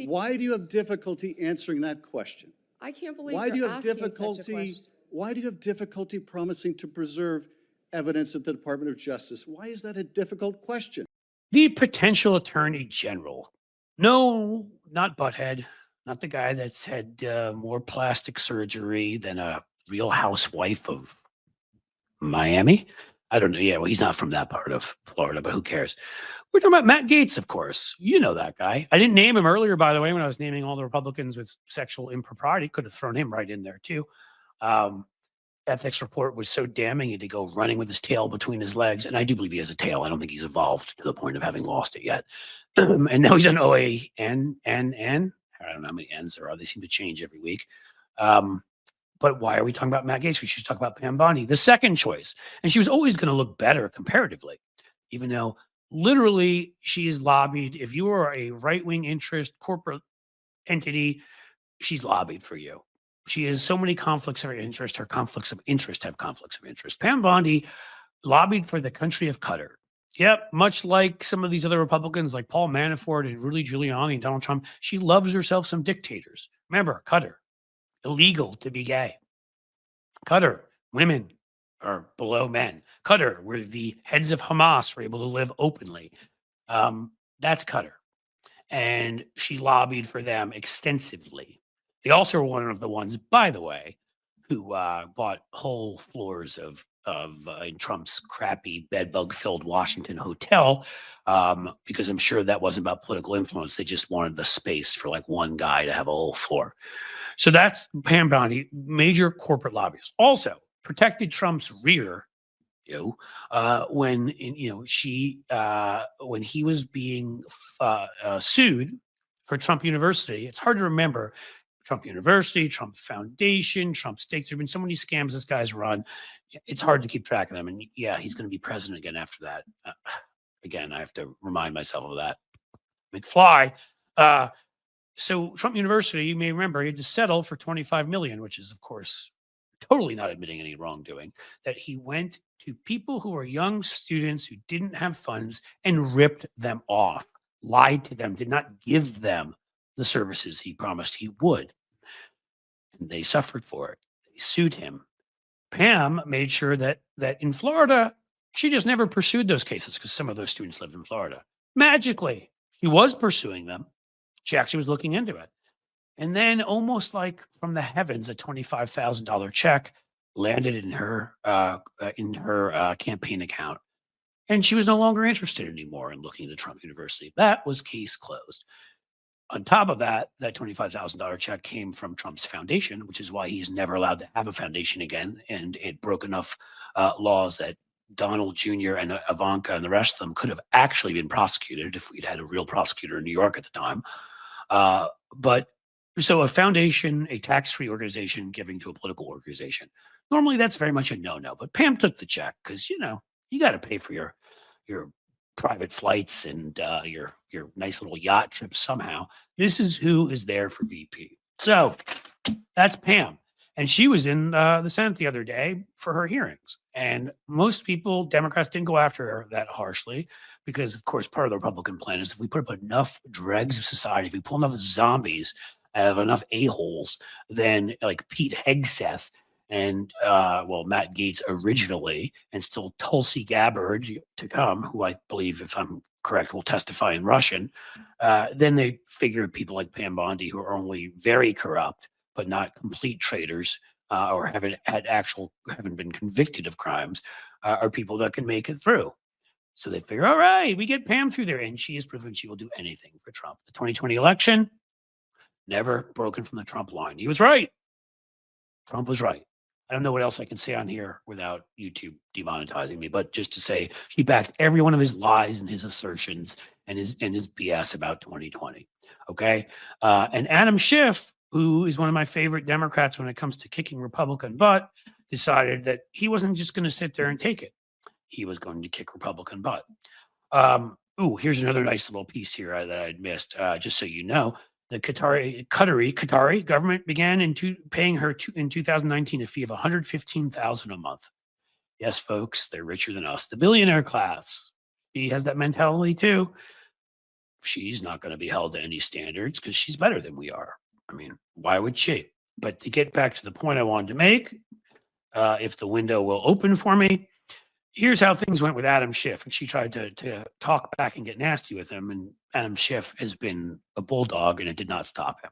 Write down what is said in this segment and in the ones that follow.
he? Why do you have difficulty answering that question? I can't believe Why do you you're have asking such a difficulty? question. Why do you have difficulty promising to preserve evidence at the Department of Justice? Why is that a difficult question? The potential attorney general. No, not Butthead. Not the guy that's had more plastic surgery than a real housewife of Miami. I don't know. Yeah, well, he's not from that part of Florida, but who cares? We're talking about Matt Gaetz, of course. You know that guy. I didn't name him earlier, by the way, when I was naming all the Republicans with sexual impropriety. Could have thrown him right in there, too. Ethics report was so damning he had to go running with his tail between his legs. And I do believe he has a tail. I don't think he's evolved to the point of having lost it yet. And now he's on OAN. I don't know how many N's there are. They seem to change every week. But why are we talking about Matt Gaetz? We should talk about Pam Bondi, the second choice. And she was always going to look better comparatively, even though literally she is lobbied. If you are a right-wing interest corporate entity, she's lobbied for you. She has so many conflicts of interest. Her conflicts of interest have conflicts of interest. Pam Bondi lobbied for the country of Qatar. Yep, much like some of these other Republicans like Paul Manafort and Rudy Giuliani and Donald Trump, she loves herself some dictators. Remember, Qatar, illegal to be gay. Qatar, women are below men. Qatar, where the heads of Hamas were able to live openly. That's Qatar. And she lobbied for them extensively. They also were one of the ones, by the way, who bought whole floors of in Trump's crappy bedbug-filled Washington hotel, because I'm sure that wasn't about political influence. They just wanted the space for like one guy to have a whole floor. So that's Pam Bondi, major corporate lobbyist. Also protected Trump's rear, when he was being sued for Trump University. It's hard to remember. Trump University, Trump Foundation, Trump Stakes. There have been so many scams this guy's run. It's hard to keep track of them. And yeah, he's going to be president again after that. Again, I have to remind myself of that. McFly. So Trump University, you may remember, he had to settle for $25 million, which is, of course, totally not admitting any wrongdoing, that he went to people who were young students who didn't have funds and ripped them off, lied to them, did not give them the services he promised he would. And they suffered for it. They sued him. Pam made sure that in Florida, she just never pursued those cases because some of those students lived in Florida. Magically, she was pursuing them. She actually was looking into it. And then almost like from the heavens, a $25,000 check landed in her campaign account. And she was no longer interested anymore in looking into Trump University. That was case closed. On top of that, that $25,000 check came from Trump's foundation, which is why he's never allowed to have a foundation again. And it broke enough laws that Donald Jr. and Ivanka and the rest of them could have actually been prosecuted if we'd had a real prosecutor in New York at the time. But so a foundation, a tax-free organization giving to a political organization, normally that's very much a no-no. But Pam took the check because, you got to pay for your private flights and your nice little yacht trip somehow. This is who is there for VP. So that's Pam. And she was in the Senate the other day for her hearings. And most people, Democrats, didn't go after her that harshly because, of course, part of the Republican plan is if we put up enough dregs of society, if we pull enough zombies out of enough a-holes, then like Pete Hegseth and, Matt Gaetz originally, and still Tulsi Gabbard to come, who I believe, if I'm correct, will testify in Russian. Then they figure people like Pam Bondi, who are only very corrupt, but not complete traitors, or haven't been convicted of crimes, are people that can make it through. So they figure, all right, we get Pam through there. And she has proven she will do anything for Trump. The 2020 election, never broken from the Trump line. He was right. Trump was right. I don't know what else I can say on here without YouTube demonetizing me, but just to say he backed every one of his lies and his assertions and his BS about 2020. Okay. And Adam Schiff, who is one of my favorite Democrats when it comes to kicking Republican butt, decided that he wasn't just going to sit there and take it. He was going to kick Republican butt. Here's another nice little piece here that I'd missed. Just so you know, the Qatari government began paying her in 2019 a fee of $115,000 a month. Yes, folks, they're richer than us. The billionaire class. He has that mentality too. she's not going to be held to any standards because she's better than we are. I mean, why would she? But to get back to the point I wanted to make, if the window will open for me, here's how things went with Adam Schiff. And she tried to talk back and get nasty with him. And Adam Schiff has been a bulldog and it did not stop him.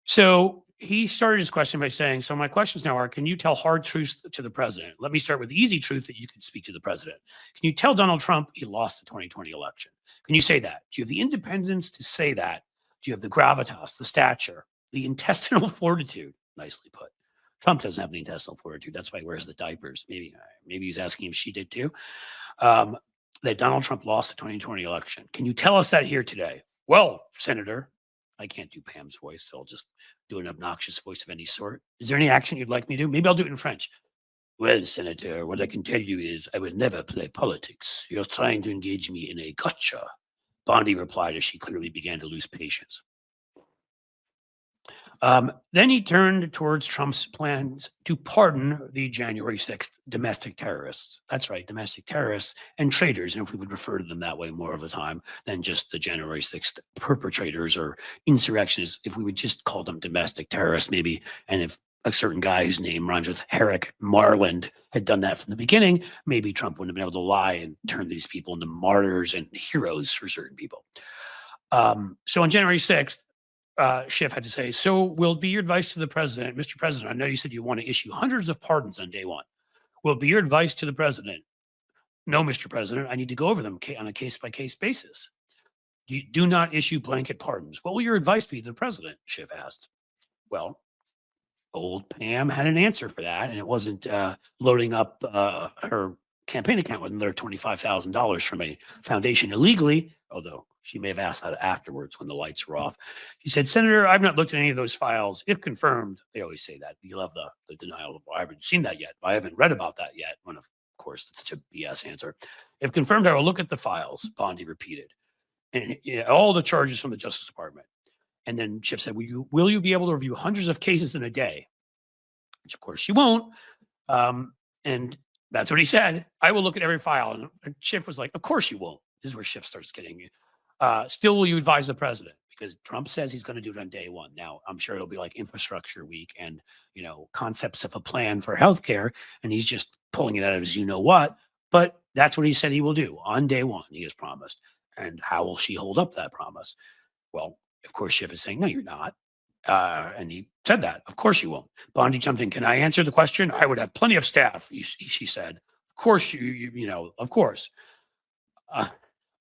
So he started his question by saying, so my questions now are, can you tell hard truths to the president? Let me start with the easy truth that you can speak to the president. Can you tell Donald Trump he lost the 2020 election? Can you say that? Do you have the independence to say that? Do you have the gravitas, the stature, the intestinal fortitude? Nicely put. Trump doesn't have the intestinal fortitude. That's why he wears the diapers. Maybe he's asking if she did too. That Donald Trump lost the 2020 election. Can you tell us that here today? Well, Senator, I can't do Pam's voice, so I'll just do an obnoxious voice of any sort. Is there any accent you'd like me to do? Maybe I'll do it in French. Well, Senator, what I can tell you is I would never play politics. You're trying to engage me in a gotcha. Bondi replied as she clearly began to lose patience. Then he turned towards Trump's plans to pardon the January 6th domestic terrorists. That's right, domestic terrorists and traitors. And if we would refer to them that way more of the time than just the January 6th perpetrators or insurrectionists, if we would just call them domestic terrorists, maybe, and if a certain guy whose name rhymes with Herrick Marland had done that from the beginning, maybe Trump wouldn't have been able to lie and turn these people into martyrs and heroes for certain people. So on January 6th, Schiff had to say, so will it be your advice to the president, Mr. President, I know you said you want to issue hundreds of pardons on day one. Will it be your advice to the president? No, Mr. President, I need to go over them on a case-by-case basis. Do not issue blanket pardons. What will your advice be to the president? Schiff asked. Well, old Pam had an answer for that, and it wasn't loading up her campaign account with another $25,000 from a foundation illegally, although she may have asked that afterwards when the lights were off. She said, Senator, I've not looked at any of those files. If confirmed, they always say that. You love the denial of, well, I haven't seen that yet. I haven't read about that yet. When, of course, that's such a BS answer. If confirmed, I will look at the files, Bondi repeated. And all the charges from the Justice Department. And then Schiff said, will you be able to review hundreds of cases in a day? Which, of course, she won't. And that's what he said. I will look at every file. And Schiff was like, of course you won't. This is where Schiff starts getting still, will you advise the president? Because Trump says he's going to do it on day one. Now, I'm sure it'll be like infrastructure week and, concepts of a plan for healthcare. And he's just pulling it out of his you-know-what. But that's what he said he will do on day one, he has promised. And how will she hold up that promise? Well, of course, Schiff is saying, no, you're not. And he said that. Of course you won't. Bondi jumped in. Can I answer the question? I would have plenty of staff, she said. Of course, of course.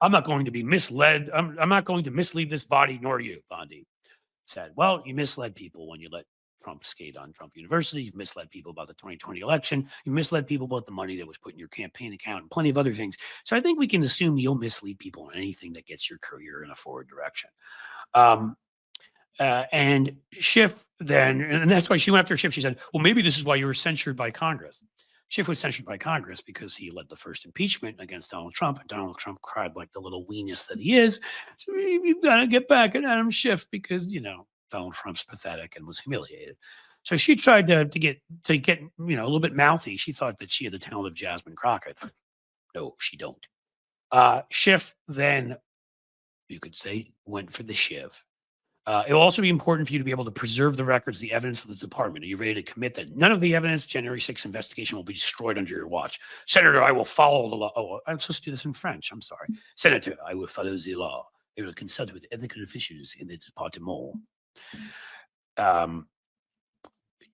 I'm not going to be misled. I'm not going to mislead this body, nor you, Bondi said. Well, you misled people when you let Trump skate on Trump University. You've misled people about the 2020 election. You misled people about the money that was put in your campaign account and plenty of other things. So I think we can assume you'll mislead people in anything that gets your career in a forward direction. And Schiff then, and that's why she went after Schiff. She said, well, maybe this is why you were censured by Congress. Schiff was censured by Congress because he led the first impeachment against Donald Trump, and Donald Trump cried like the little weenus that he is. So you've got to get back at Adam Schiff because, Donald Trump's pathetic and was humiliated. So she tried to get a little bit mouthy. She thought that she had the talent of Jasmine Crockett. No, she don't. Schiff then, you could say, went for the shiv. It will also be important for you to be able to preserve the records, the evidence of the department. Are you ready to commit that none of the evidence, January 6th investigation, will be destroyed under your watch? Senator, I will follow the law. Oh, I'm supposed to do this in French. I'm sorry. Senator, I will follow the law. I will consult with ethical officials in the department.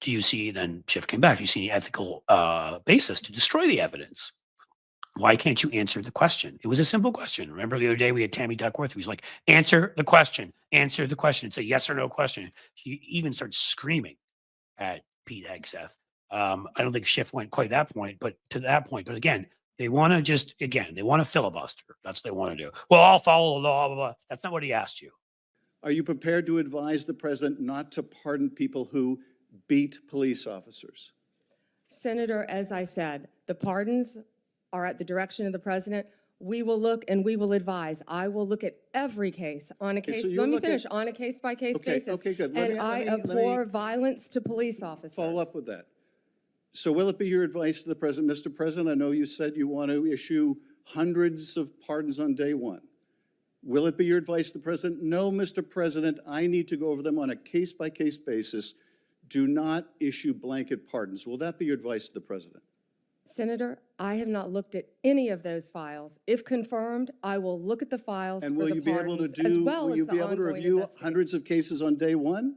Do you see, then Schiff came back, do you see any ethical basis to destroy the evidence? Why can't you answer the question? It was a simple question. Remember the other day we had Tammy Duckworth, who was like, answer the question, answer the question. It's a yes or no question. She even started screaming at Pete Hegseth. I don't think Schiff went quite that point, but to that point. But again, they want to filibuster. That's what they want to do. Well, I'll follow the law, blah, blah. That's not what he asked you. Are you prepared to advise the president not to pardon people who beat police officers? Senator, as I said, the pardons are at the direction of the president. We will look and we will advise. I will look at every case on a case. Let me finish. On a case-by-case basis. Okay, good. And I abhor violence to police officers. Follow up with that. So will it be your advice to the president, Mr. President, I know you said you want to issue hundreds of pardons on day one. Will it be your advice to the president? No, Mr. President, I need to go over them on a case-by-case basis. Do not issue blanket pardons. Will that be your advice to the president? Senator, I have not looked at any of those files. If confirmed, I will look at the files And for will the you be able to pardons, as do, well will as you the be able to ongoing review investigation. hundreds of cases on day one?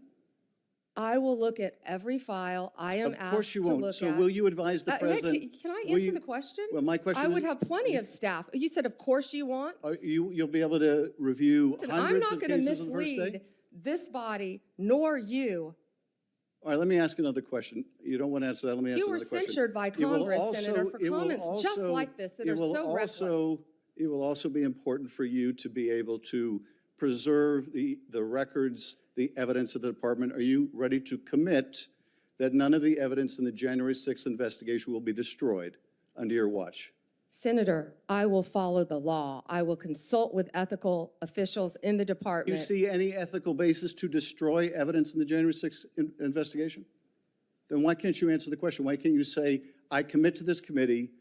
I will look at every file I am Of course asked you to won't. look So at. will you advise the Hey, president? can I will answer you- the question? Well, my question I would is- have plenty of staff. You said, of course you want. You'll be able to review Listen, I'm hundreds not of going to cases on the first day? mislead this body nor you. All right, let me ask another question. You don't want to answer that. Let me ask You were another question. censured by It will Congress, also- Senator, for it will comments just also- like this that it are will so reckless. It will also be important for you to be able to preserve the records, the evidence of the department. Are you ready to commit that none of the evidence in the January 6th investigation will be destroyed under your watch? Senator, I will follow the law. I will consult with ethical officials in the Do you department. see any ethical basis to destroy evidence in the January 6th investigation? Then why can't you answer the question? Why can't you say, I commit to this committee,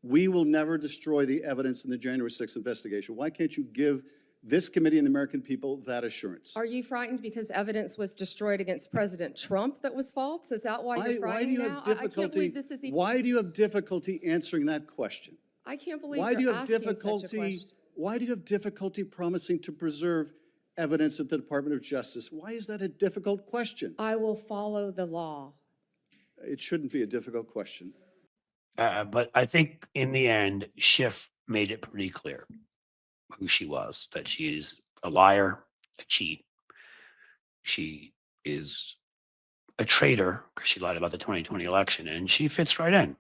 we will never destroy the evidence in the January 6th investigation? Why can't you give this committee and the American people that assurance? Are you frightened because evidence was destroyed against President Trump that was false? Is that why you're Why do frightened you now? have I can't difficulty? believe this is even, Why do you have difficulty answering that question? I can't believe Why do you you're have asking such a difficulty? question. Why do you have difficulty promising to preserve evidence at the Department of Justice? Why is that a difficult question? I will follow the law. It shouldn't be a difficult question. But I think in the end, Schiff made it pretty clear who she was, that she is a liar, a cheat. She is a traitor because she lied about the 2020 election, and she fits right in.